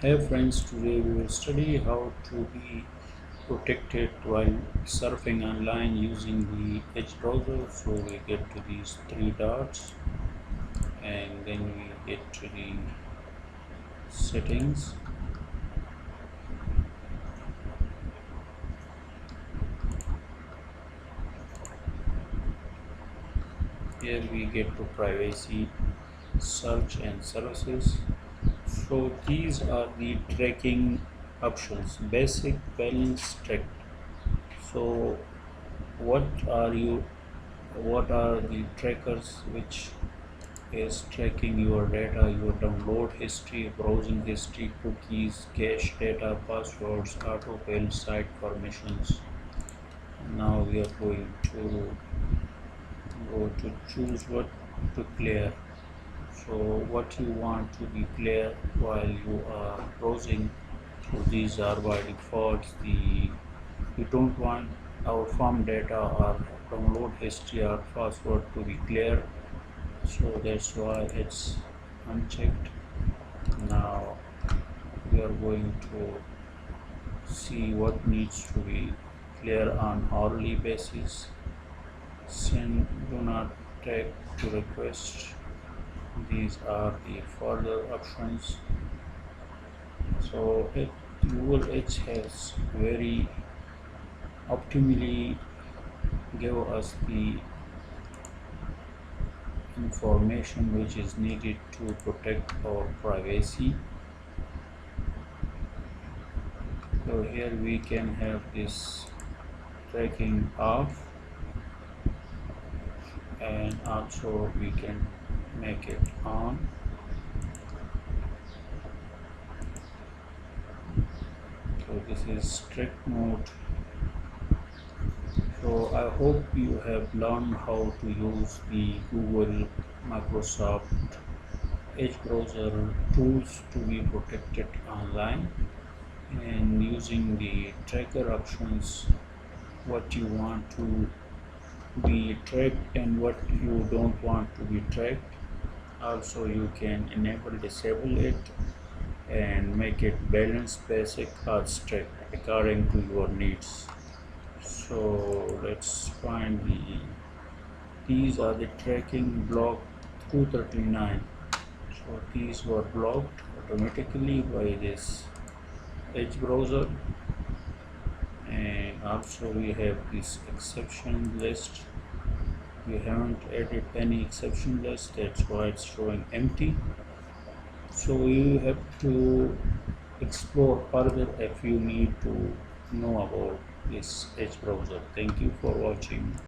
Hey friends, today we will study how to be protected while surfing online using the Edge browser. So we get to these three dots and then we get to the settings. Here we get to privacy, search and services. So these are the tracking options: basic, balanced, tracked. So what are you what are the trackers which is tracking your data, your download history, browsing history, cookies, cache data, passwords, autofill, site permissions. Now we are going to go to choose what to clear. So what you want to be clear while you are browsing. So these are by default. We don't want our farm data or download history or password to be clear, so that's why it's unchecked. Now we are going to see what needs to be clear on hourly basis. Send do not tag to request. These are the further options. So Google Edge has very optimally give us the information which is needed to protect our privacy. So here we can have this tracking off, and also we can make it on. So this is strict mode. So I hope you have learned how to use the Google Microsoft Edge browser tools to be protected online, and using the tracker options, what you want to be tracked and what you don't want to be tracked. Also you can enable disable it and make it balanced, basic or strict according to your needs. So let's find these are the tracking block 239. So these were blocked automatically by this Edge browser, and also we have this exception list. We haven't added any exception list, that's why it's showing empty. So you have to explore further if you need to know about this Edge browser. Thank you for watching.